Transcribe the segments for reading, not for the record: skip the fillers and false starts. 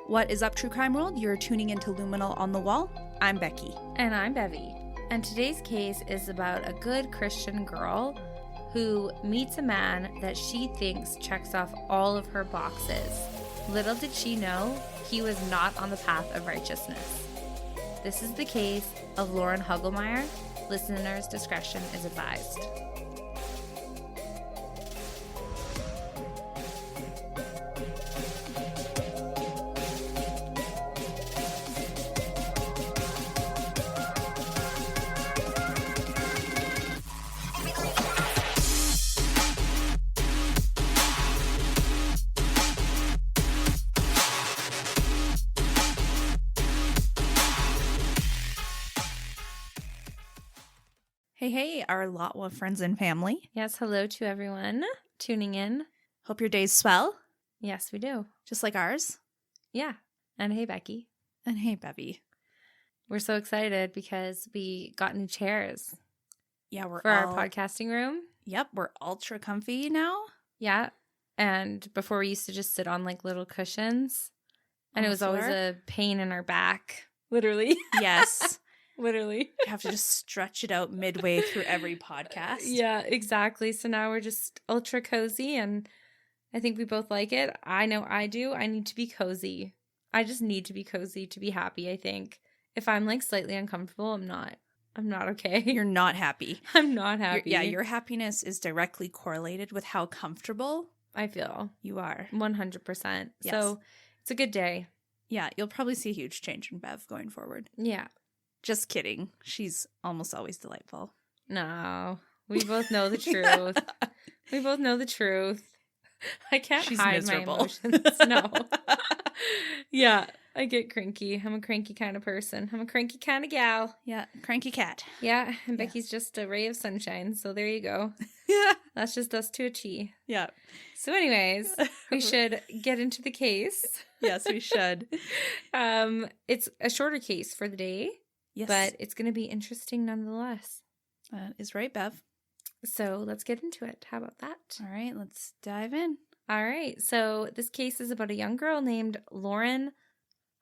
What is up, True Crime World? You're tuning into Luminal on the Wall. I'm Becky. And I'm Bevy. And today's case is about a good Christian girl who meets a man that she thinks checks off all of her boxes. Little did she know, he was not on the path of righteousness. This is the case of Lauren Hugelmaier. Listeners' discretion is advised. Hey, our LOTW friends and family. Yes, hello to everyone tuning in. Hope your day's swell, Yes, we do. just like ours. Yeah. And hey, Becky. And hey, Bevy. We're so excited because we got new chairs Yeah, we're for our podcasting room. Yep, we're ultra comfy now. Yeah. And before we used to just sit on like little cushions. And On it was the always floor? a pain in our back. Literally. Yes. Literally. You have to just stretch it out midway through every podcast. Yeah, exactly. So now we're just ultra cozy and I think we both like it. I know I do. I need to be cozy. I just need to be cozy to be happy, I think. If I'm like slightly uncomfortable, I'm not okay. You're not happy. I'm not happy. Your happiness is directly correlated with how comfortable I feel you are. 100%. Yes. So it's a good day. Yeah, you'll probably see a huge change in Bev going forward. Yeah. Just kidding. She's almost always delightful. No, we both know the truth. We both know the truth. I can't She's hide miserable. my emotions. No. Yeah, I get cranky. I'm a cranky kind of person. I'm a cranky kind of gal. Yeah, cranky cat. Yeah, and Yeah. Becky's just a ray of sunshine. So there you go. Yeah. That's just us to a T. Yeah. So anyways, we should get into the case. Yes, we should. It's a shorter case for the day. Yes. But it's going to be interesting nonetheless. That is right, Bev. So let's get into it. How about that? All right, let's dive in. All right. So this case is about a young girl named Lauren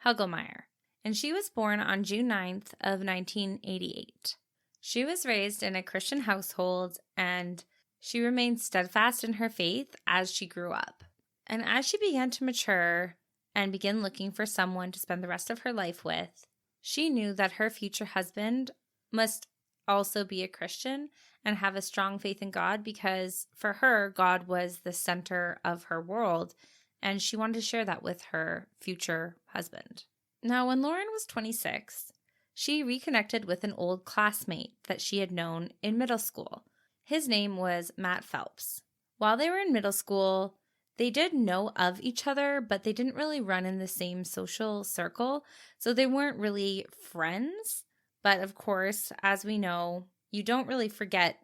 Hugelmaier. And she was born on June 9th of 1988. She was raised in a Christian household and she remained steadfast in her faith as she grew up. And as she began to mature and begin looking for someone to spend the rest of her life with, she knew that her future husband must also be a Christian and have a strong faith in God because for her, God was the center of her world and she wanted to share that with her future husband. Now, when Lauren was 26, she reconnected with an old classmate that she had known in middle school. His name was Matt Phelps. While they were in middle school, they did know of each other, but they didn't really run in the same social circle, so they weren't really friends. But of course, as we know, you don't really forget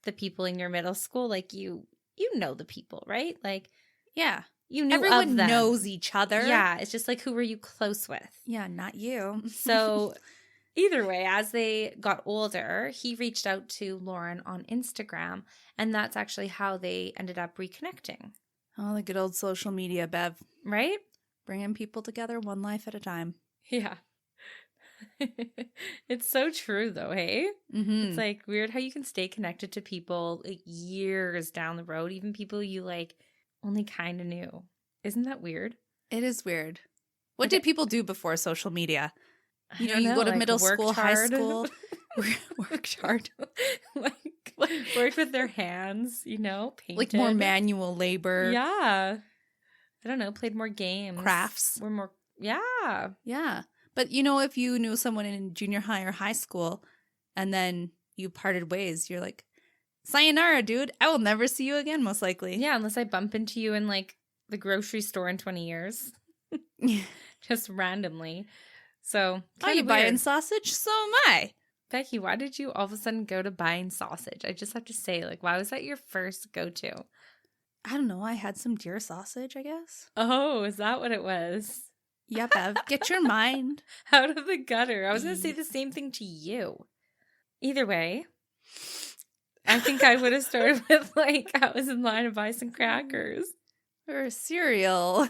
the people in your middle school. Like you know the people, right? Like, Yeah. you knew Everyone of them. knows each other. Yeah, it's just like, who were you close with? Yeah, not you. So either way, as they got older, he reached out to Lauren on Instagram, and that's actually how they ended up reconnecting. Oh, the good old social media, Bev. Right? Bringing people together one life at a time. Yeah. It's so true though, hey? Mm-hmm. It's like weird how you can stay connected to people like years down the road, even people you like only kind of knew. Isn't that weird? It is weird. What Okay. did people do before social media? I You know, don't you go to like, middle worked school, high hard. school, worked hard. like worked with their hands, you know, painted. Like more manual labor. Yeah. I don't know, played more games. Crafts. Were more, yeah. Yeah. But you know, if you knew someone in junior high or high school and then you parted ways, you're like, sayonara, dude. I will never see you again, most likely. Yeah, unless I bump into you in like the grocery store in 20 years. Just randomly. So, Oh, you kinda buying weird. sausage? So am I. Becky, why did you all of a sudden go to buying sausage? I just have to say, like, why was that your first go-to? I don't know. I had some deer sausage, I guess. Oh, is that what it was? Yeah, Bev. Get your mind. Out of the gutter. I was going to say the same thing to you. Either way, I think I would have started with, like, I was in line to buy some crackers. Or cereal.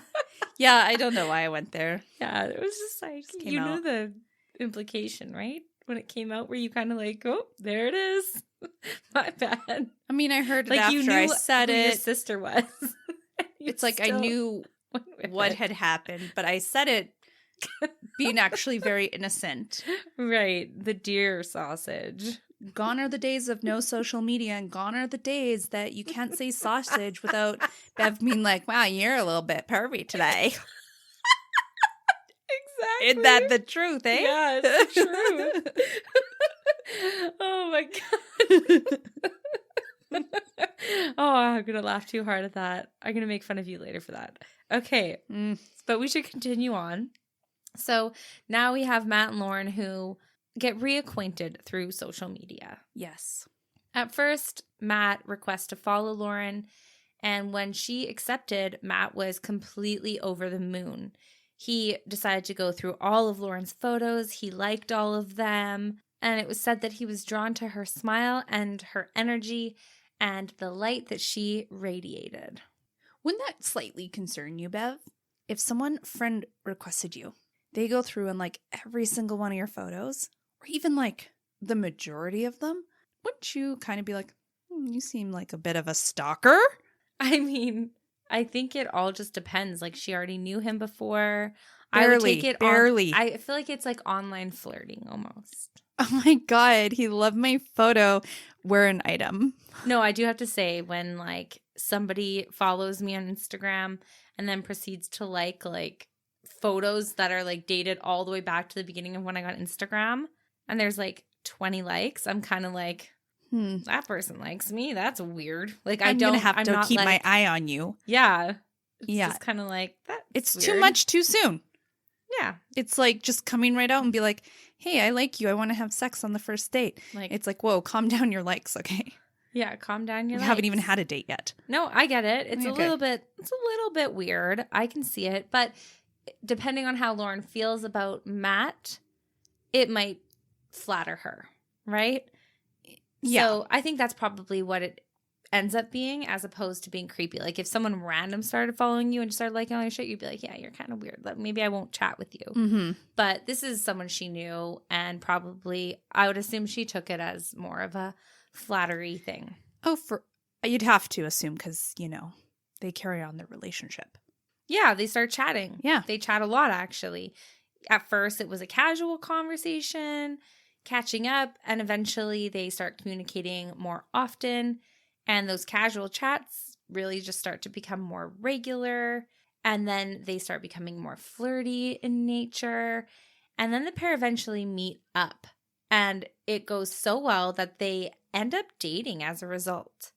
Yeah, I don't know why I went there. Yeah, it was just like, Just came you out. knew the implication, right? When it came out, were you kind of like, oh, there it is. My bad. I mean, I heard it Like, you after knew I said who your it. sister was. It's like I knew what had happened, but I said it being actually very innocent. Right, the deer sausage. Gone are the days of no social media, and gone are the days that you can't say sausage without Bev being like, wow, you're a little bit pervy today. Exactly. Isn't that the truth, eh? Yeah, it's the truth. Oh my God. Oh, I'm going to laugh too hard at that. I'm going to make fun of you later for that. Okay, but we should continue on. So now we have Matt and Lauren who get reacquainted through social media. Yes. At first, Matt requests to follow Lauren, and when she accepted, Matt was completely over the moon. He decided to go through all of Lauren's photos. He liked all of them, and it was said that he was drawn to her smile and her energy and the light that she radiated. Wouldn't that slightly concern you, Bev? If someone friend requested you, they go through and like every single one of your photos, or even like the majority of them, wouldn't you kind of be like, you seem like a bit of a stalker? I mean, I think it all just depends. Like, she already knew him before. Barely, I would take it barely. I feel like it's like online flirting almost. Oh my God, he loved my photo. We're an item. No, I do have to say, when like somebody follows me on Instagram and then proceeds to like photos that are like dated all the way back to the beginning of when I got Instagram, and there's like 20 likes, I'm kind of like, that person likes me. That's weird. Like, I'm gonna have to keep my eye on you. Yeah. It's Yeah. just kind of like that. It's weird. too much too soon. Yeah. It's like just coming right out and be like, hey, I like you. I want to have sex on the first date. Like, it's like, whoa, calm down your likes, okay? Yeah, calm down your We likes. haven't even had a date yet. No, I get it. It's Okay. a little bit weird. I can see it, but depending on how Lauren feels about Matt, it might flatter her, right? Yeah. So I think that's probably what it ends up being, as opposed to being creepy. Like, if someone random started following you and started liking all your shit, you'd be like, yeah, you're kind of weird. Like, maybe I won't chat with you. Mm-hmm. But this is someone she knew, and probably, I would assume she took it as more of a flattery thing. Oh, you'd have to assume because, they carry on their relationship. Yeah, they start chatting. Yeah. They chat a lot, actually. At first, it was a casual conversation, catching up, and eventually they start communicating more often. And those casual chats really just start to become more regular. And then they start becoming more flirty in nature. And then the pair eventually meet up. And it goes so well that they end up dating as a result.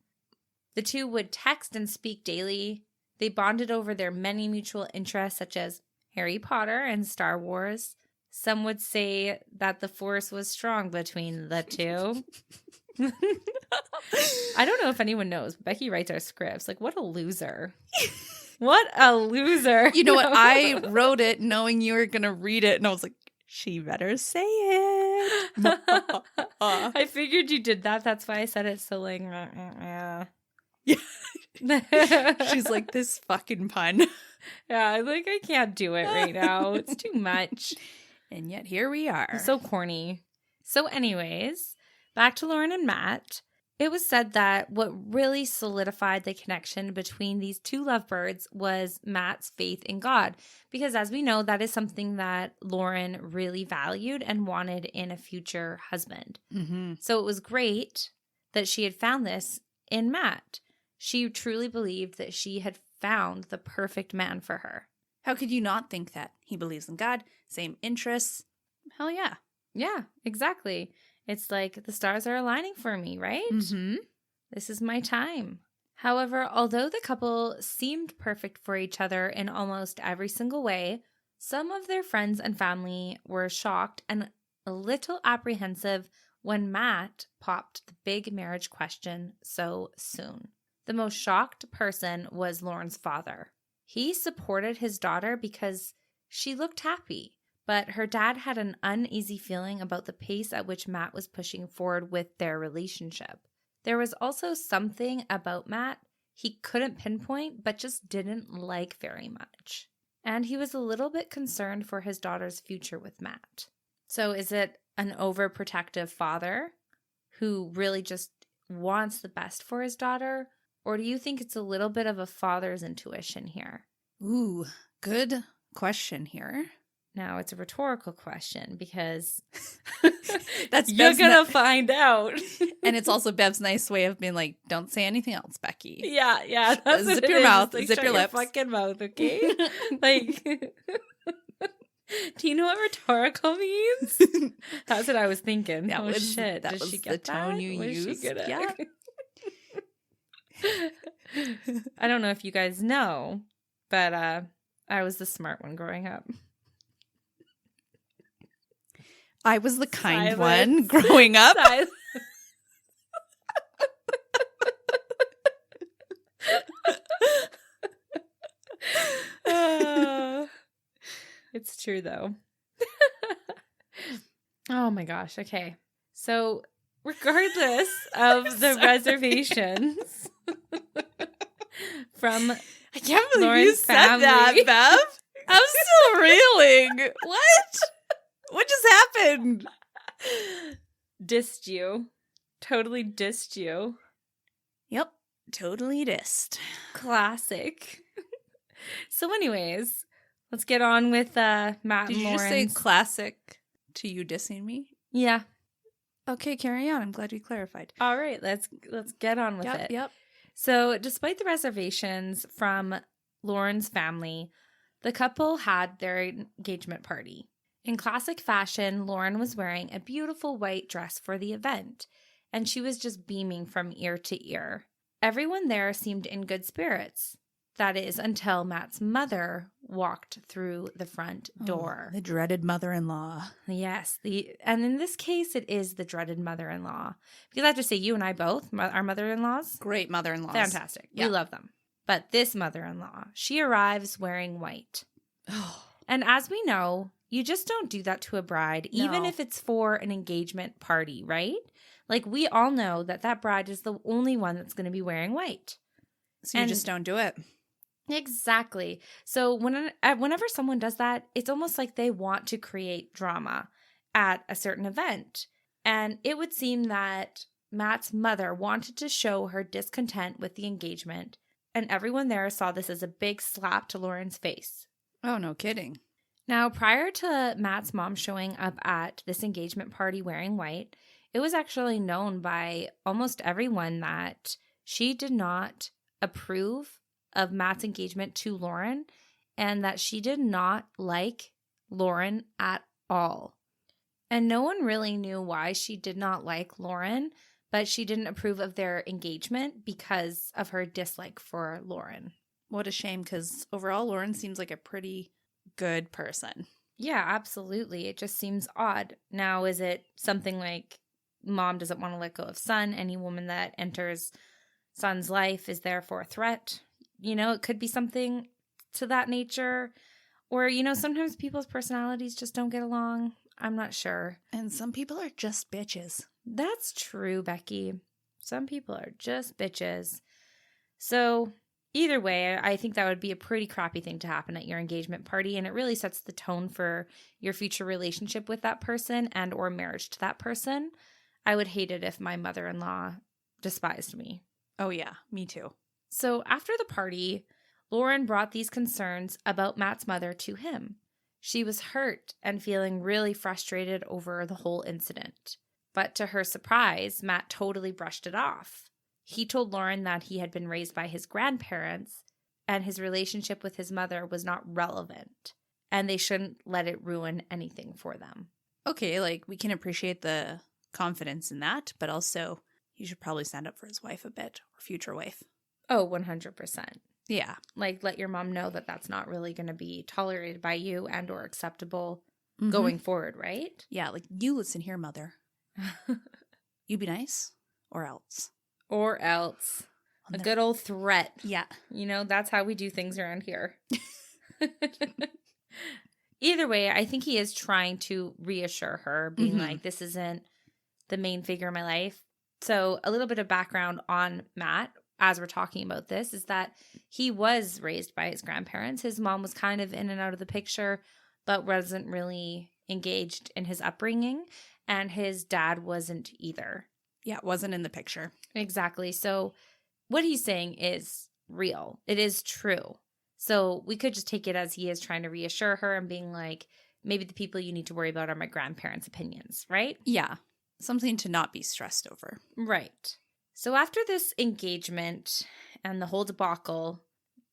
The two would text and speak daily. They bonded over their many mutual interests, such as Harry Potter and Star Wars. Some would say that the force was strong between the two. I don't know if anyone knows, but Becky writes our scripts. Like, what a loser. What a loser. You know what? I wrote it knowing you were going to read it, and I was like, she better say it. I figured you did that. That's why I said it so like, yeah. She's like, this fucking pun. Yeah, like, I can't do it right now. It's too much. And yet here we are. I'm so corny. So anyways, back to Lauren and Matt. It was said that what really solidified the connection between these two lovebirds was Matt's faith in God. Because as we know, that is something that Lauren really valued and wanted in a future husband. Mm-hmm. So it was great that she had found this in Matt. She truly believed that she had found the perfect man for her. How could you not think that? He believes in God, same interests. Hell yeah. Yeah, exactly. It's like the stars are aligning for me, right? Mm-hmm. This is my time. However, although the couple seemed perfect for each other in almost every single way, some of their friends and family were shocked and a little apprehensive when Matt popped the big marriage question so soon. The most shocked person was Lauren's father. He supported his daughter because she looked happy, but her dad had an uneasy feeling about the pace at which Matt was pushing forward with their relationship. There was also something about Matt. he couldn't pinpoint but just didn't like very much. And he was a little bit concerned for his daughter's future with Matt. So is it an overprotective father who really just wants the best for his daughter? Or do you think it's a little bit of a father's intuition here? Ooh, good question here. Now, it's a rhetorical question because That's you're going to find out. And it's also Bev's nice way of being like, don't say anything else, Becky. Yeah. That's Zip your mouth, zip your lips. Fucking mouth, okay? Like, do you know what rhetorical means? That's what I was thinking. That was, shit. That Did was she the get tone that? you Was used. she good at Yeah. I don't know if you guys know, but I was the smart one growing up. I was the kind Silence. one growing up. It's true, though. Oh, my gosh. Okay. So, regardless of the reservations from I can't believe you Lauren's said family. that, Bev. I'm still reeling. What? What just happened? Dissed you. Totally dissed you. Yep. Totally dissed. Classic. So anyways, let's get on with Matt Did and you just say Lauren's. classic to you dissing me? Yeah. Okay, carry on. I'm glad you clarified. All right, let's get on with it. Yep. So, despite the reservations from Lauren's family, the couple had their engagement party. In classic fashion, Lauren was wearing a beautiful white dress for the event, and she was just beaming from ear to ear. Everyone there seemed in good spirits. That is, until Matt's mother walked through the front door. The dreaded mother-in-law. Yes, and in this case, it is the dreaded mother-in-law. Because I have to say, you and I both, our mother-in-laws, Great mother-in-laws. fantastic. Yeah. We love them. But this mother-in-law, she arrives wearing white. And as we know, you just don't do that to a bride, even No. if it's for an engagement party, right? Like, we all know that bride is the only one that's going to be wearing white. So you just don't do it. Exactly. So whenever someone does that, it's almost like they want to create drama at a certain event. And it would seem that Matt's mother wanted to show her discontent with the engagement, and everyone there saw this as a big slap to Lauren's face. Oh, no kidding. Now, prior to Matt's mom showing up at this engagement party wearing white, it was actually known by almost everyone that she did not approve of Matt's engagement to Lauren, and that she did not like Lauren at all. And no one really knew why she did not like Lauren, but she didn't approve of their engagement because of her dislike for Lauren. What a shame, because overall, Lauren seems like a pretty good person. Yeah, absolutely. It just seems odd. Now, is it something like mom doesn't want to let go of son? Any woman that enters son's life is therefore a threat? You know, it could be something to that nature. Or, you know, sometimes people's personalities just don't get along. I'm not sure. And some people are just bitches. That's true, Becky. Some people are just bitches. So either way, I think that would be a pretty crappy thing to happen at your engagement party. And it really sets the tone for your future relationship with that person and or marriage to that person. I would hate it if my mother-in-law despised me. Oh, yeah. Me too. So after the party, Lauren brought these concerns about Matt's mother to him. She was hurt and feeling really frustrated over the whole incident. But to her surprise, Matt totally brushed it off. He told Lauren that he had been raised by his grandparents and his relationship with his mother was not relevant, and they shouldn't let it ruin anything for them. Okay, like, we can appreciate the confidence in that, but also he should probably stand up for his wife a bit, or future wife. Oh, 100%. Yeah. Like, let your mom know that that's not really going to be tolerated by you and or acceptable Mm-hmm. going forward, right? Yeah, like, you listen here, mother. You be nice, or else. Or else. A good old threat. Yeah. You know, that's how we do things around here. Either way, I think he is trying to reassure her, being like, this isn't the main figure in my life. So a little bit of background on Matt. as we're talking about this, is that he was raised by his grandparents. His mom was kind of in and out of the picture, but wasn't really engaged in his upbringing. And his dad wasn't either. Yeah, it wasn't in the picture. Exactly. So what he's saying is real. It is true. So we could just take it as he is trying to reassure her and being like, maybe the people you need to worry about are my grandparents' opinions, right? Yeah. Something to not be stressed over. Right. So after this engagement and the whole debacle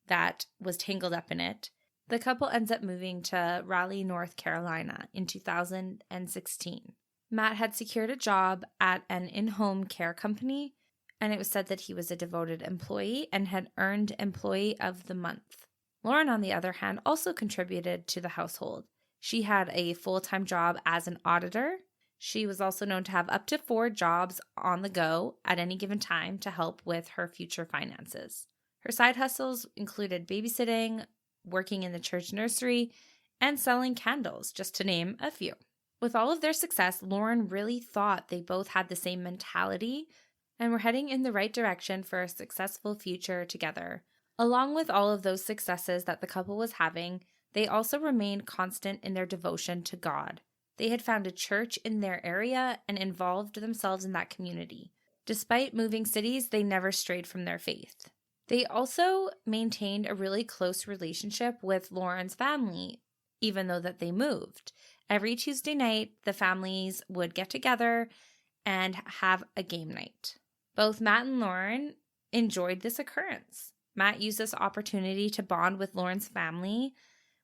that was tangled up in it, the couple ends up moving to Raleigh, North Carolina in 2016. Matt had secured a job at an in-home care company, and it was said that he was a devoted employee and had earned Employee of the Month. Lauren, on the other hand, also contributed to the household. She had a full-time job as an auditor. She was also known to have up to 4 jobs on the go at any given time to help with her future finances. Her side hustles included babysitting, working in the church nursery, and selling candles, just to name a few. With all of their success, Lauren really thought they both had the same mentality and were heading in the right direction for a successful future together. Along with all of those successes that the couple was having, they also remained constant in their devotion to God. They had found a church in their area and involved themselves in that community. Despite moving cities, they never strayed from their faith. They also maintained a really close relationship with Lauren's family, even though that they moved. Every Tuesday night, the families would get together and have a game night. Both Matt and Lauren enjoyed this occurrence. Matt used this opportunity to bond with Lauren's family,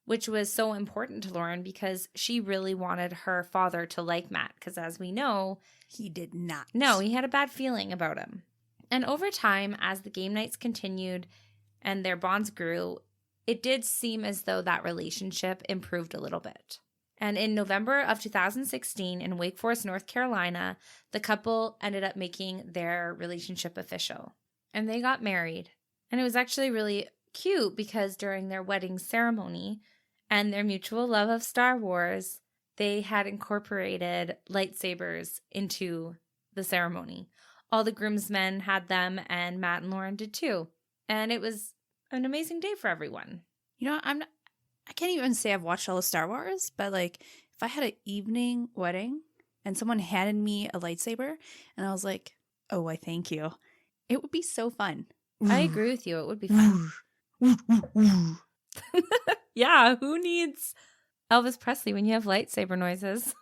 which was so important to Lauren because she really wanted her father to like Matt, because as we know, he did not. No, he had a bad feeling about him. And over time, as the game nights continued and their bonds grew, it did seem as though that relationship improved a little bit. And in November of 2016 in Wake Forest, North Carolina, the couple ended up making their relationship official. And they got married. And it was actually really cute because during their wedding ceremony and their mutual love of Star Wars, they had incorporated lightsabers into the ceremony. All the groomsmen had them, and Matt and Lauren did too. And it was an amazing day for everyone. You know, I can't even say I've watched all of Star Wars, but like if I had an evening wedding and someone handed me a lightsaber and I was like, oh, I thank you, it would be so fun. I agree with you. It would be fun. Yeah, who needs Elvis Presley when you have lightsaber noises?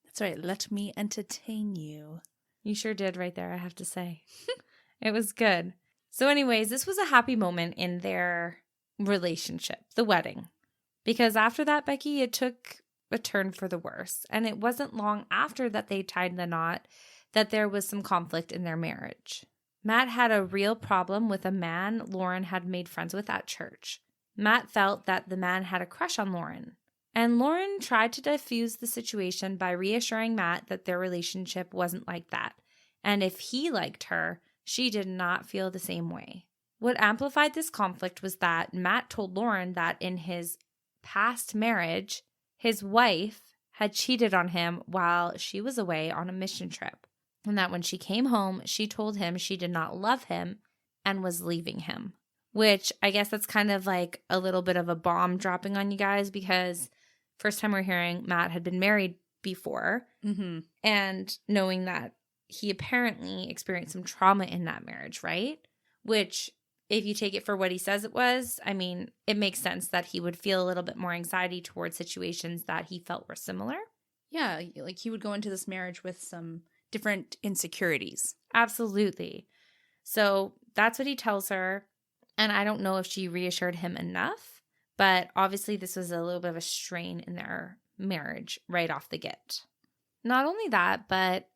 That's right. Let me entertain you. You sure did right there, I have to say. It was good. So anyways, this was a happy moment in their relationship, the wedding. Because after that, Becky, it took a turn for the worse. And it wasn't long after that they tied the knot that there was some conflict in their marriage. Matt had a real problem with a man Lauren had made friends with at church. Matt felt that the man had a crush on Lauren. And Lauren tried to diffuse the situation by reassuring Matt that their relationship wasn't like that. And if he liked her, she did not feel the same way. What amplified this conflict was that Matt told Lauren that in his past marriage, his wife had cheated on him while she was away on a mission trip. And that when she came home, she told him she did not love him and was leaving him. Which I guess that's kind of like a little bit of a bomb dropping on you guys, because first time we're hearing Matt had been married before, and knowing that he apparently experienced some trauma in that marriage, right? Which, if you take it for what he says it was, I mean, it makes sense that he would feel a little bit more anxiety towards situations that he felt were similar. Yeah, like he would go into this marriage with some different insecurities. Absolutely. So that's what he tells her. And I don't know if she reassured him enough, but obviously this was a little bit of a strain in their marriage right off the get. Not only that, but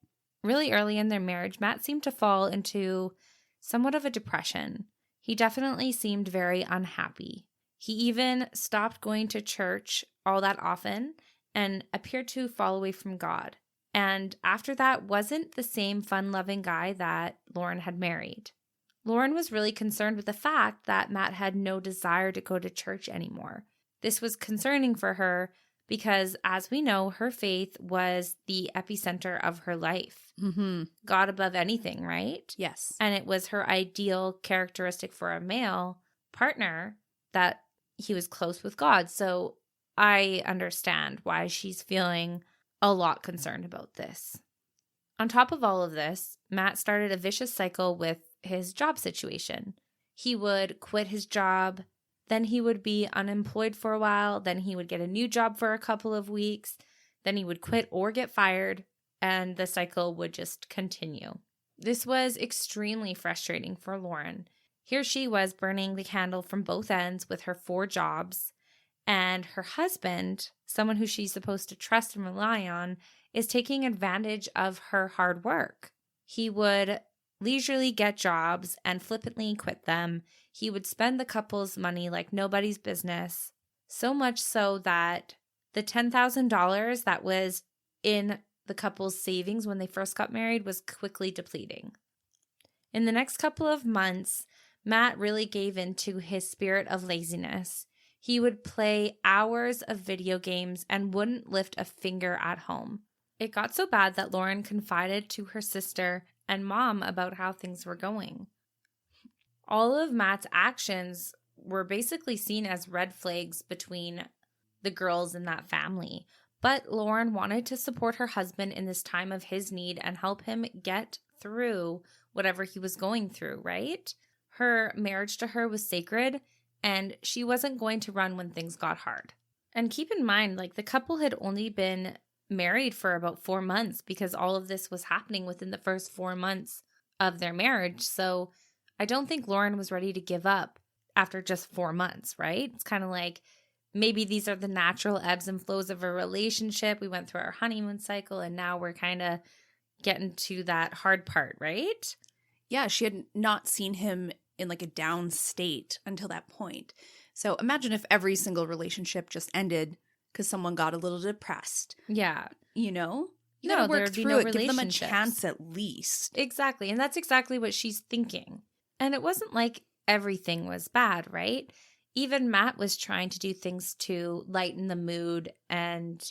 really early in their marriage, Matt seemed to fall into somewhat of a depression. He definitely seemed very unhappy. He even stopped going to church all that often and appeared to fall away from God. And after that, wasn't the same fun-loving guy that Lauren had married. Lauren was really concerned with the fact that Matt had no desire to go to church anymore. This was concerning for her because, as we know, her faith was the epicenter of her life. Mm-hmm. God above anything, right? Yes. And it was her ideal characteristic for a male partner that he was close with God. So I understand why she's feeling a lot concerned about this. On top of all of this, Matt started a vicious cycle with his job situation. He would quit his job, then he would be unemployed for a while, then he would get a new job for a couple of weeks, then he would quit or get fired, and the cycle would just continue. This was extremely frustrating for Lauren. Here she was burning the candle from both ends with her 4 jobs, and her husband, someone who she's supposed to trust and rely on, is taking advantage of her hard work. He would leisurely get jobs and flippantly quit them. He would spend the couple's money like nobody's business, so much so that the $10,000 that was in the couple's savings when they first got married was quickly depleting. In the next couple of months, Matt really gave in to his spirit of laziness. He would play hours of video games and wouldn't lift a finger at home. It got so bad that Lauren confided to her sister and mom about how things were going. All of Matt's actions were basically seen as red flags between the girls in that family. But Lauren wanted to support her husband in this time of his need and help him get through whatever he was going through, right? Her marriage to her was sacred, and she wasn't going to run when things got hard. And keep in mind, like, the couple had only been married for about 4 months because all of this was happening within the first 4 months of their marriage. So I don't think Lauren was ready to give up after just 4 months, right? It's kind of like, maybe these are the natural ebbs and flows of a relationship. We went through our honeymoon cycle and now we're kind of getting to that hard part, right? Yeah, she had not seen him in like a down state until that point. So imagine if every single relationship just ended because someone got a little depressed. Yeah. You know? You gotta work through it. Give them a chance at least. Exactly. And that's exactly what she's thinking. And it wasn't like everything was bad, right? Even Matt was trying to do things to lighten the mood and,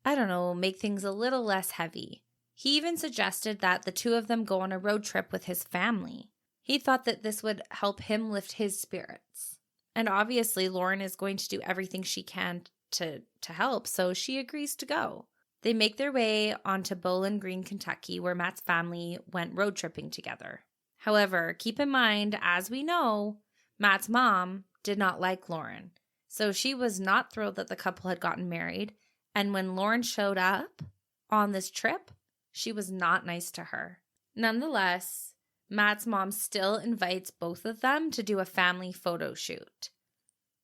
I don't know, make things a little less heavy. He even suggested that the two of them go on a road trip with his family. He thought that this would help him lift his spirits. And obviously, Lauren is going to do everything she can to help, so she agrees to go. They make their way onto Bowling Green, Kentucky, where Matt's family went road tripping together. However, keep in mind, as we know, Matt's mom did not like Lauren. So she was not thrilled that the couple had gotten married. And when Lauren showed up on this trip, she was not nice to her. Nonetheless, Matt's mom still invites both of them to do a family photo shoot.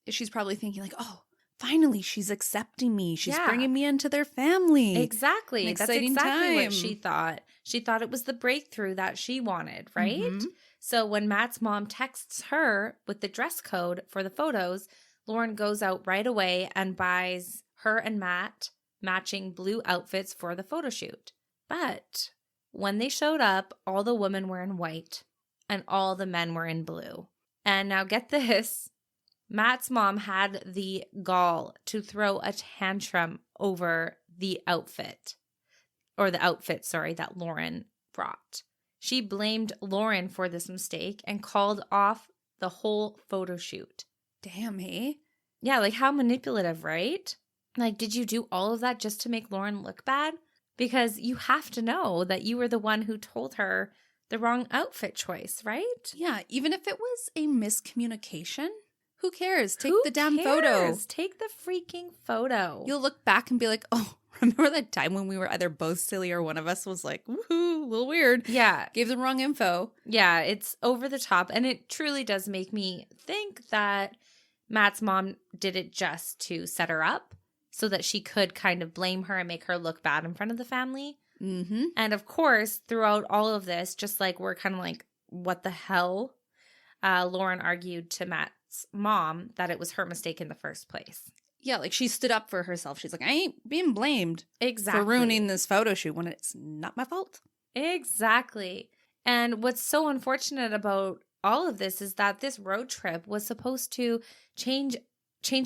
She's probably thinking like, oh, finally she's accepting me. She's bringing me into their family. Exactly. That's exactly what she thought. She thought it was the breakthrough that she wanted, right? Mm-hmm. So when Matt's mom texts her with the dress code for the photos, Lauren goes out right away and buys her and Matt matching blue outfits for the photo shoot. But when they showed up, all the women were in white and all the men were in blue. And now get this, Matt's mom had the gall to throw a tantrum over the outfit, that Lauren brought. She blamed Lauren for this mistake and called off the whole photo shoot. Damn, hey? Yeah, like how manipulative, right? Like, did you do all of that just to make Lauren look bad? Because you have to know that you were the one who told her the wrong outfit choice, right? Yeah, even if it was a miscommunication, who cares? Take the damn photo. Take the freaking photo. You'll look back and be like, oh, remember that time when we were either both silly or one of us was like, woohoo, a little weird. Yeah. Gave the wrong info. Yeah, it's over the top. And it truly does make me think that Matt's mom did it just to set her up so that she could kind of blame her and make her look bad in front of the family. Mm-hmm. And of course, throughout all of this, just like we're kind of like, what the hell? Lauren argued to Matt's mom that it was her mistake in the first place. Yeah, like she stood up for herself. She's like, I ain't being blamed for ruining this photo shoot when it's not my fault. Exactly. And what's so unfortunate about all of this is that this road trip was supposed to change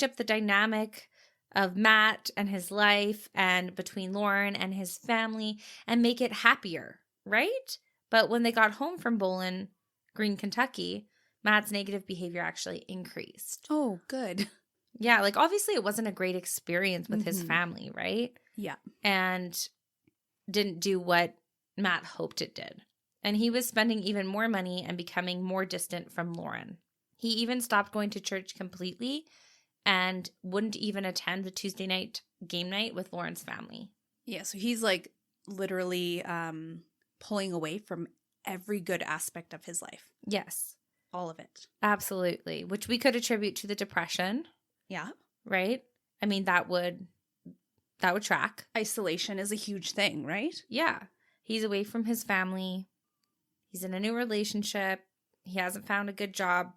up the dynamic of Matt and his life and between Lauren and his family and make it happier, right? But when they got home from Bowling Green, Kentucky, Matt's negative behavior actually increased. Oh, good. Yeah, like obviously it wasn't a great experience with his family, right? Yeah. And didn't do what Matt hoped it did. And he was spending even more money and becoming more distant from Lauren. He even stopped going to church completely and wouldn't even attend the Tuesday night game night with Lauren's family. Yeah, so he's like literally pulling away from every good aspect of his life. Yes. All of it. Absolutely. Which we could attribute to the depression. Yeah. Right? I mean, that would track. Isolation is a huge thing, right? Yeah. He's away from his family. He's in a new relationship. He hasn't found a good job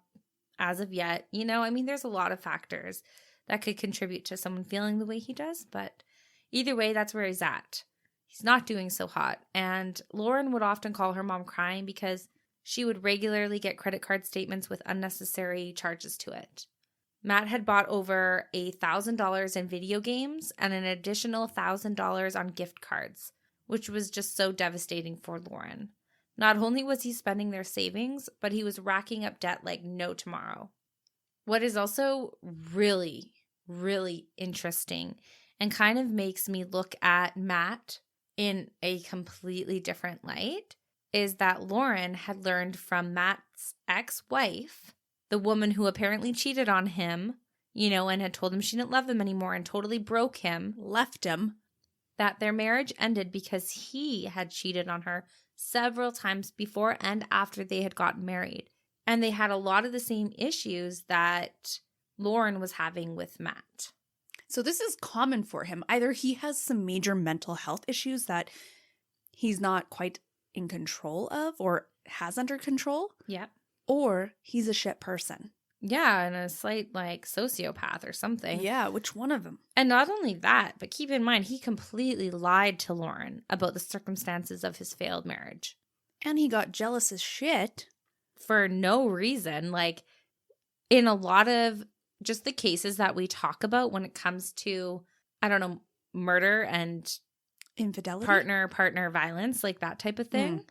as of yet. You know, I mean, there's a lot of factors that could contribute to someone feeling the way he does. But either way, that's where he's at. He's not doing so hot. And Lauren would often call her mom crying because she would regularly get credit card statements with unnecessary charges to it. Matt had bought over $1,000 in video games and an additional $1,000 on gift cards, which was just so devastating for Lauren. Not only was he spending their savings, but he was racking up debt like no tomorrow. What is also really, really interesting and kind of makes me look at Matt in a completely different light is that Lauren had learned from Matt's ex-wife, the woman who apparently cheated on him, you know, and had told him she didn't love him anymore and totally broke him, Left him. that their marriage ended because he had cheated on her several times before and after they had gotten married. And they had a lot of the same issues that Lauren was having with Matt. So this is common for him. Either he has some major mental health issues that he's not quite in control of or has under control. Yeah. Or he's a shit person. Yeah, and a slight like sociopath or something. Yeah, which one of them? And not only that, but keep in mind, he completely lied to Lauren about the circumstances of his failed marriage. And he got jealous as shit. For no reason. Like, in a lot of just the cases that we talk about when it comes to, I don't know, murder and Infidelity? partner violence, like that type of thing,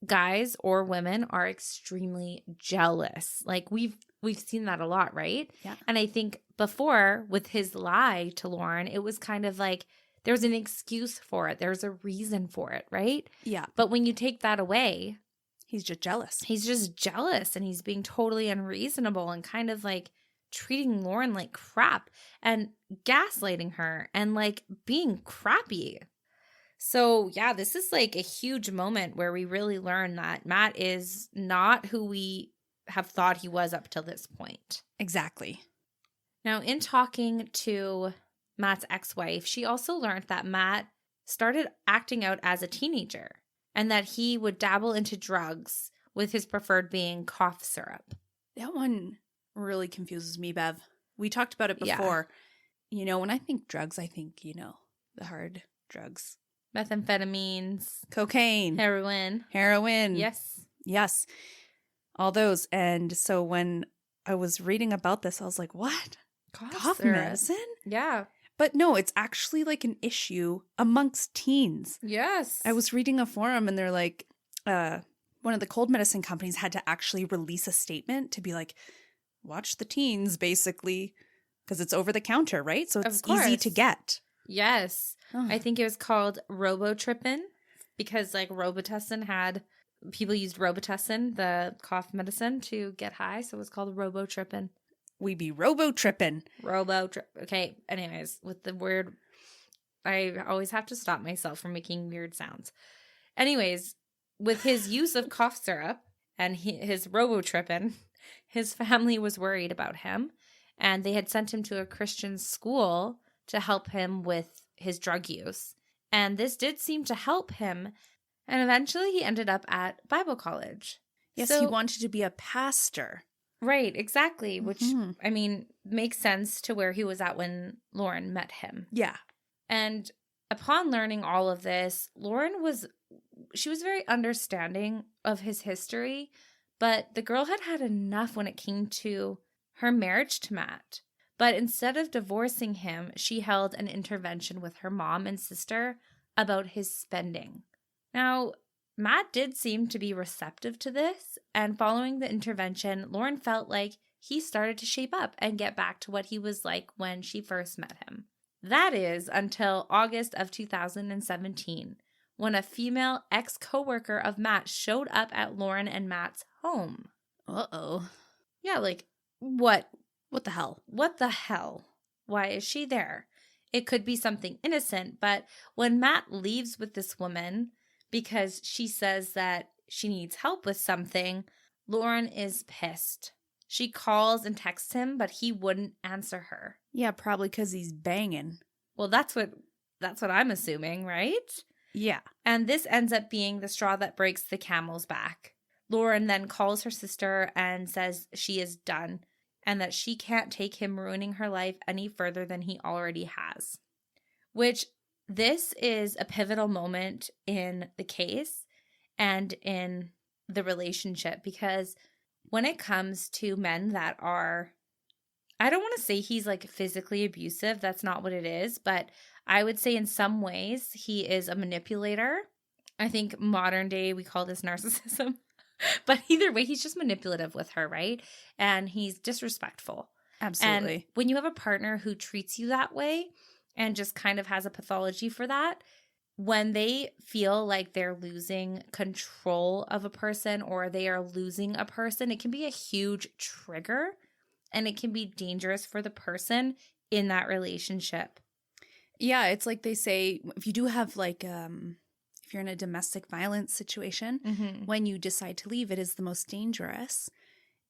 guys or women are extremely jealous. Like, we've seen that a lot, right? Yeah. And I think before, with his lie to Lauren, it was kind of like there's an excuse for it. There's a reason for it, right? Yeah. But when you take that away, He's just jealous. he's just jealous and he's being totally unreasonable and kind of like treating Lauren like crap and gaslighting her and like being crappy. So yeah, this is like a huge moment where we really learn that Matt is not who we have thought he was up till this point. Exactly. Now, in talking to Matt's ex-wife, she also learned that Matt started acting out as a teenager and that he would dabble into drugs, with his preferred being cough syrup. That one really confuses me, Bev. We talked about it Yeah. before. You know, when I think drugs, I think, you know, the hard drugs. Methamphetamines, Cocaine. heroin. Heroin. Yes. Yes. All those. And so when I was reading about this, I was like, what? Cough syrup. medicine? Yeah. But no, it's actually like an issue amongst teens. Yes. I was reading a forum and they're like, one of the cold medicine companies had to actually release a statement to be like, watch the teens, basically, because it's over the counter, right? So it's easy to get. Yes. Oh. I think it was called Robotripping because like Robitussin had, people used Robitussin, the cough medicine, to get high. So it was called Robotripping. We be robo-tripping. Okay. Anyways, with the word, I always have to stop myself from making weird sounds. Anyways, with his use of cough syrup and his robo-tripping, his family was worried about him, and they had sent him to a Christian school to help him with his drug use. And this did seem to help him, and eventually he ended up at Bible college. Yes, So- he wanted to be a pastor. Right, exactly, which, Mhm. I mean, makes sense to where he was at when Lauren met him. Yeah. And upon learning all of this, Lauren was very understanding of his history, but the girl had had enough when it came to her marriage to Matt. But instead of divorcing him, she held an intervention with her mom and sister about his spending. Now, Matt did seem to be receptive to this, and following the intervention, Lauren felt like he started to shape up and get back to what he was like when she first met him. That is until August of 2017, when a female ex-coworker of Matt showed up at Lauren and Matt's home. Uh-oh. Yeah, like, what? What the hell? What the hell? Why is she there? It could be something innocent, but when Matt leaves with this woman because she says that she needs help with something, Lauren is pissed. She calls and texts him, but he wouldn't answer her. Yeah, probably because he's banging. Well, that's what I'm assuming, right? Yeah. And this ends up being the straw that breaks the camel's back. Lauren then calls her sister and says she is done and that she can't take him ruining her life any further than he already has. Which, this is a pivotal moment in the case and in the relationship, because when it comes to men that are, I don't want to say he's like physically abusive, that's not what it is, but I would say in some ways he is a manipulator. I think modern day we call this narcissism. But either way, he's just manipulative with her, right? And he's disrespectful. Absolutely. And when you have a partner who treats you that way and just kind of has a pathology for that, when they feel like they're losing control of a person or they are losing a person, it can be a huge trigger and it can be dangerous for the person in that relationship. Yeah, it's like they say, if you do have like if you're in a domestic violence situation, when you decide to leave, it is the most dangerous.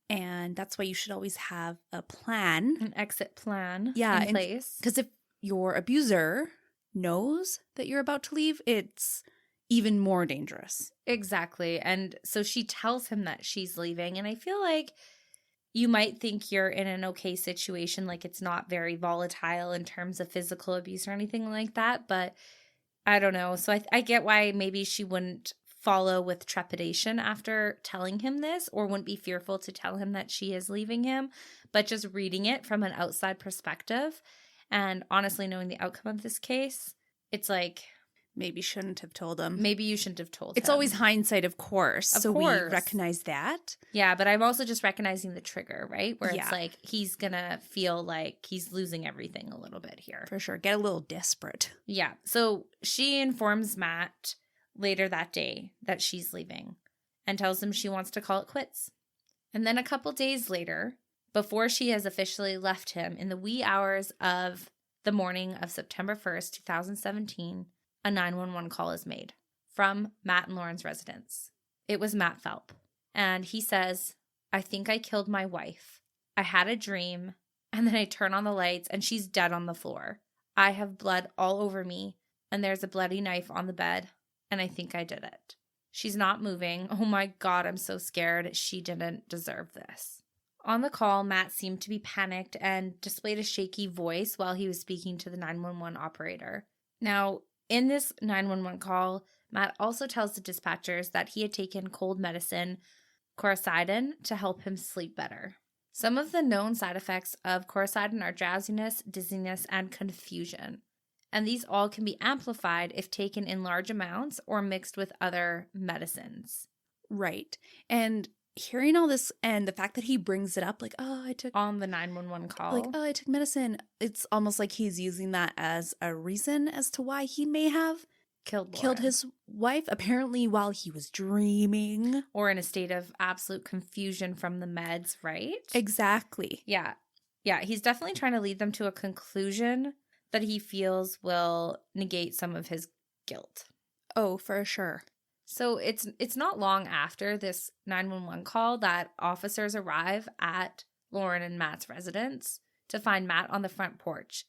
And that's why you should always have a plan. An exit plan in place. Because if your abuser knows that you're about to leave, it's even more dangerous. Exactly. And so she tells him that she's leaving. And I feel like you might think you're in an okay situation, like it's not very volatile in terms of physical abuse or anything like that. But I don't know. So I get why maybe she wouldn't follow with trepidation after telling him this, or wouldn't be fearful to tell him that she is leaving him, but just reading it from an outside perspective and honestly knowing the outcome of this case, it's like, maybe shouldn't have told him. Maybe you shouldn't have told him. It's always hindsight, of course. Of so course. we recognize that. Yeah, but I'm also just recognizing the trigger, right? Where Yeah. it's like he's going to feel like he's losing everything a little bit here. For sure. Get a little desperate. Yeah. So she informs Matt later that day that she's leaving and tells him she wants to call it quits. And then a couple days later, before she has officially left him, in the wee hours of the morning of September 1st, 2017, a 911 call is made from Matt and Lauren's residence. It was Matt Phelps. And he says, "I think I killed my wife. I had a dream, and then I turn on the lights and she's dead on the floor. I have blood all over me, and there's a bloody knife on the bed, and I think I did it. She's not moving. Oh my God, I'm so scared. She didn't deserve this." On the call, Matt seemed to be panicked and displayed a shaky voice while he was speaking to the 911 operator. Now, in this 911 call, Matt also tells the dispatchers that he had taken cold medicine, Coricidin, to help him sleep better. Some of the known side effects of Coricidin are drowsiness, dizziness, and confusion. And these all can be amplified if taken in large amounts or mixed with other medicines. Right. And hearing all this and the fact that he brings it up, like, I took on the 911 call. Like, I took medicine. It's almost like he's using that as a reason as to why he may have killed his wife, apparently while he was dreaming. Or in a state of absolute confusion from the meds, right? Exactly. Yeah. Yeah, he's definitely trying to lead them to a conclusion that he feels will negate some of his guilt. Oh, for sure. So it's not long after this 911 call that officers arrive at Lauren and Matt's residence to find Matt on the front porch,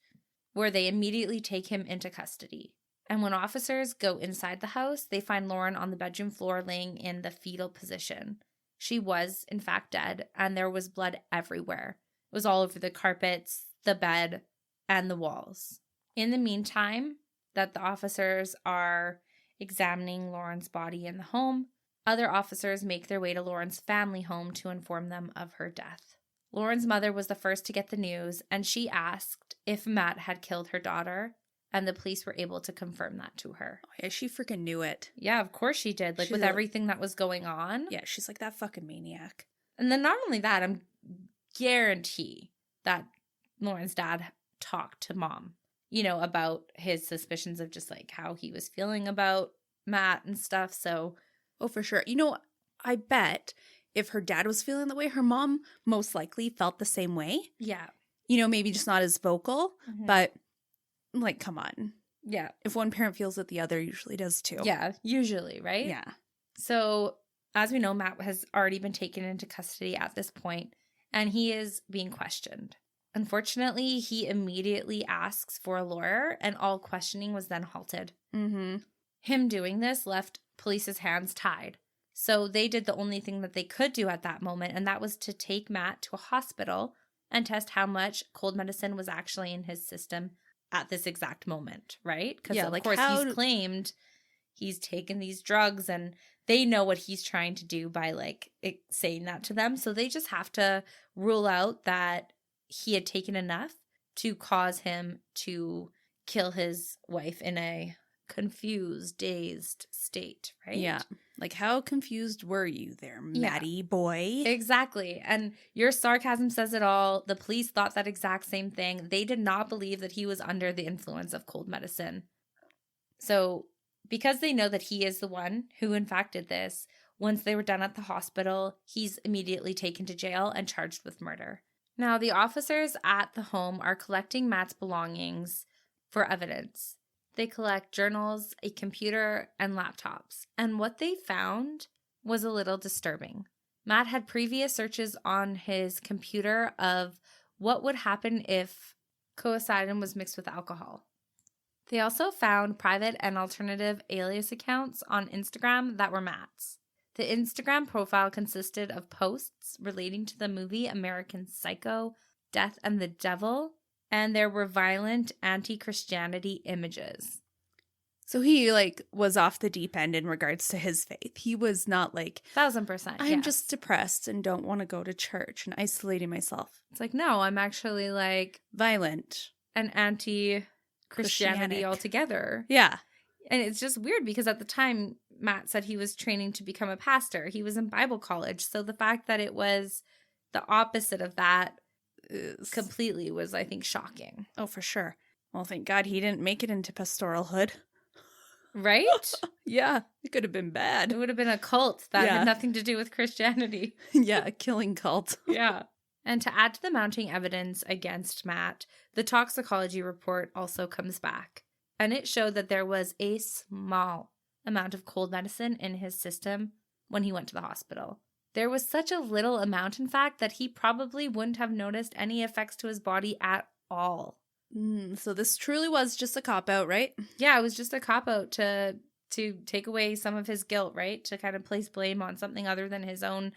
where they immediately take him into custody. And when officers go inside the house, they find Lauren on the bedroom floor laying in the fetal position. She was, in fact, dead, and there was blood everywhere. It was all over the carpets, the bed, and the walls. In the meantime, that the officers are examining Lauren's body in the home, other officers make their way to Lauren's family home to inform them of her death. Lauren's mother was the first to get the news, and she asked if Matt had killed her daughter, and the police were able to confirm that to her. Oh, yeah, she freaking knew it. Yeah, of course she did. Like, with everything that was going on. Yeah, she's like, that fucking maniac. And then not only that, I'm guarantee that Lauren's dad talked to mom, you know, about his suspicions of just like how he was feeling about Matt and stuff. So, oh, for sure. You know, I bet if her dad was feeling that way, her mom most likely felt the same way. yeah. You know, maybe just not as vocal, but like, come on. Yeah. If one parent feels it, the other usually does too. Yeah, usually, right? Yeah. So, as we know, Matt has already been taken into custody at this point, and he is being questioned. Unfortunately, he immediately asks for a lawyer, and all questioning was then halted. Him doing this left police's hands tied. So they did the only thing that they could do at that moment, and that was to take Matt to a hospital and test how much cold medicine was actually in his system at this exact moment, right? Because, of course, he's claimed he's taken these drugs, and they know what he's trying to do by, like, saying that to them. So they just have to rule out that he had taken enough to cause him to kill his wife in a confused, dazed state, right? Yeah. Like, how confused were you there, Matty boy? Exactly. And your sarcasm says it all. The police thought that exact same thing. They did not believe that he was under the influence of cold medicine. So, because they know that he is the one who in fact did this, once they were done at the hospital, he's immediately taken to jail and charged with murder. Now, the officers at the home are collecting Matt's belongings for evidence. They collect journals, a computer, and laptops. And what they found was a little disturbing. Matt had previous searches on his computer of what would happen if coincidin was mixed with alcohol. They also found private and alternative alias accounts on Instagram that were Matt's. The Instagram profile consisted of posts relating to the movie American Psycho, Death and the Devil, and there were violent anti-Christianity images. So he, like, was off the deep end in regards to his faith. He was not like, 1000%. I'm just depressed and don't want to go to church and isolating myself. It's like, no, I'm actually, like, violent and anti-Christianity altogether. Yeah. And it's just weird because at the time, Matt said he was training to become a pastor. He was in Bible college. So the fact that it was the opposite of that completely was, I think, shocking. Oh, for sure. Well, thank God he didn't make it into pastoralhood. Right? Yeah. It could have been bad. It would have been a cult that had nothing to do with Christianity. Yeah, a killing cult. Yeah. And to add to the mounting evidence against Matt, the toxicology report also comes back. And it showed that there was a small amount of cold medicine in his system when he went to the hospital. There was such a little amount, in fact, that he probably wouldn't have noticed any effects to his body at all. So this truly was just a cop-out, right? Yeah, it was just a cop-out to take away some of his guilt, right? To kind of place blame on something other than his own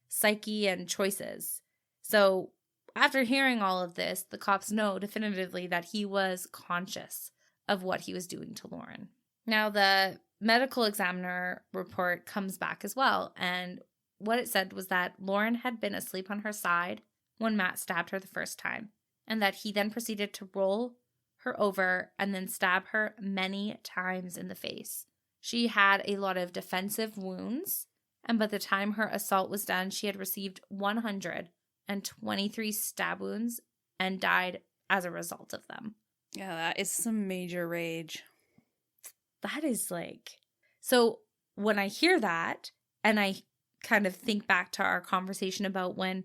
psyche and choices. So after hearing all of this, the cops know definitively that he was conscious of what he was doing to Lauren. Now, the medical examiner report comes back as well, and what it said was that Lauren had been asleep on her side when Matt stabbed her the first time, and that he then proceeded to roll her over and then stab her many times in the face. She had a lot of defensive wounds, and by the time her assault was done, she had received 123 stab wounds and died as a result of them. Yeah, that is some major rage. That is like... So when I hear that, and I kind of think back to our conversation about when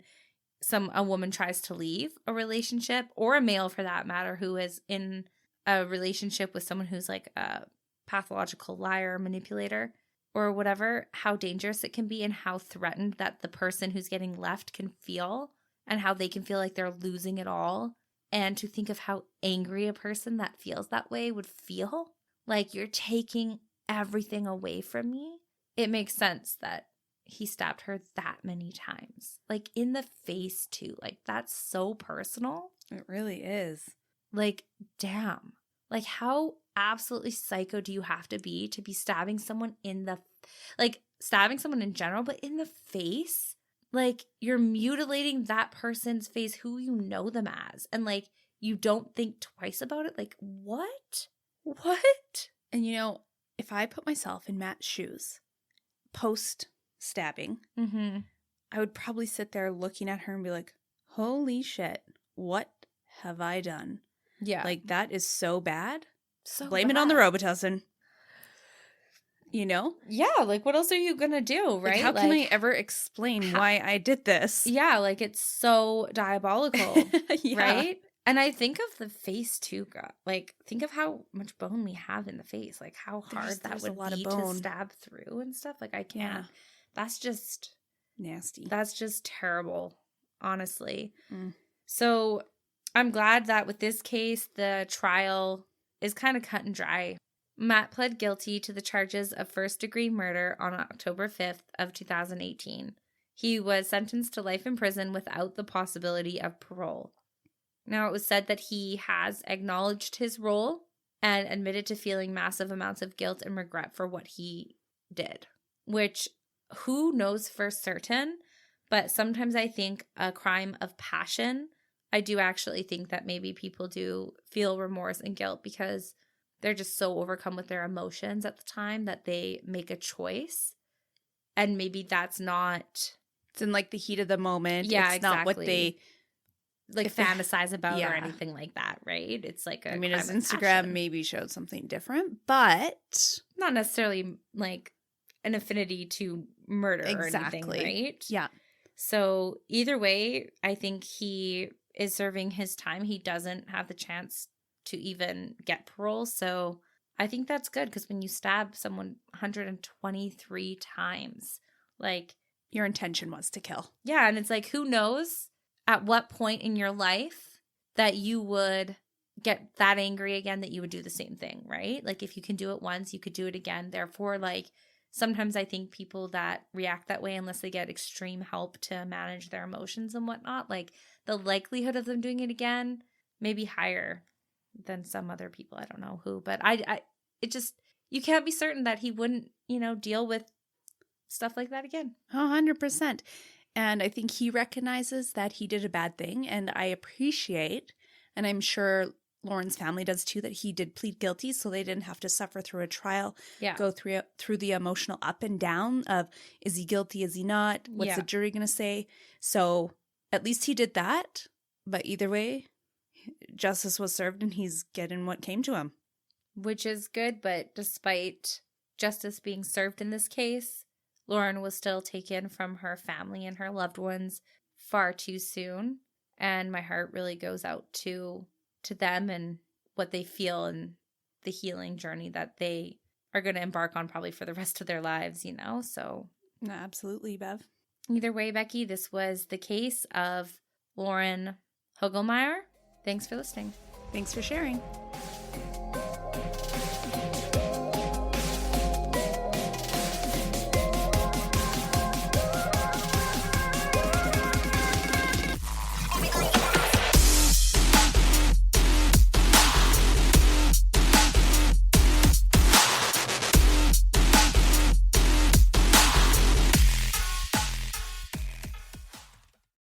a woman tries to leave a relationship, or a male for that matter, who is in a relationship with someone who's like a pathological liar, manipulator, or whatever, how dangerous it can be and how threatened that the person who's getting left can feel, and how they can feel like they're losing it all. And to think of how angry a person that feels that way would feel, like you're taking everything away from me. It makes sense that he stabbed her that many times, like in the face too. Like, that's so personal. It really is. Like, damn. Like, how absolutely psycho do you have to be stabbing someone in the, like, stabbing someone in general, but in the face? Like, you're mutilating that person's face, who you know them as. And, like, you don't think twice about it? Like, what? What? And, you know, if I put myself in Matt's shoes post-stabbing, I would probably sit there looking at her and be like, holy shit, what have I done? Yeah. Like, that is so bad. So Blame it on the Robitussin. You know? Yeah, like, what else are you gonna do, right? Like, how can I ever explain why I did this? Yeah, like, it's so diabolical, right? And I think of the face, too, God. Like, think of how much bone we have in the face. Like, how hard that would be to stab through and stuff. Like, I can't. Yeah. That's just... nasty. That's just terrible, honestly. So, I'm glad that with this case, the trial is kind of cut and dry. Matt pled guilty to the charges of first-degree murder on October 5th of 2018. He was sentenced to life in prison without the possibility of parole. Now, it was said that he has acknowledged his role and admitted to feeling massive amounts of guilt and regret for what he did, which who knows for certain, but sometimes I think a crime of passion, I do actually think that maybe people do feel remorse and guilt because they're just so overcome with their emotions at the time that they make a choice. And maybe that's not... It's in, like, the heat of the moment. Yeah, it's exactly. not what they... like, fantasize about or anything like that, right? It's like a... I mean, his Instagram maybe showed something different, but... not necessarily, like, an affinity to murder or anything, right? Yeah. So, either way, I think he is serving his time. He doesn't have the chance to even get parole. So I think that's good because when you stab someone 123 times, like, your intention was to kill. Yeah. And it's like, who knows at what point in your life that you would get that angry again that you would do the same thing, right? Like, if you can do it once, you could do it again. Therefore, like, sometimes I think people that react that way, unless they get extreme help to manage their emotions and whatnot, like, the likelihood of them doing it again may be higher than some other people. I don't know who, but it just, you can't be certain that he wouldn't, deal with stuff like that again. 100%. And I think he recognizes that he did a bad thing. And I appreciate, and I'm sure Lauren's family does too, that he did plead guilty so they didn't have to suffer through a trial, go through the emotional up and down of, is he guilty, is he not? What's the jury going to say? So at least he did that. But either way, justice was served and he's getting what came to him. Which is good, but despite justice being served in this case, Lauren was still taken from her family and her loved ones far too soon. And my heart really goes out to them and what they feel and the healing journey that they are going to embark on probably for the rest of their lives, so. No, absolutely, Bev. Either way, Becky, this was the case of Lauren Hugelmaier. Thanks for listening. Thanks for sharing.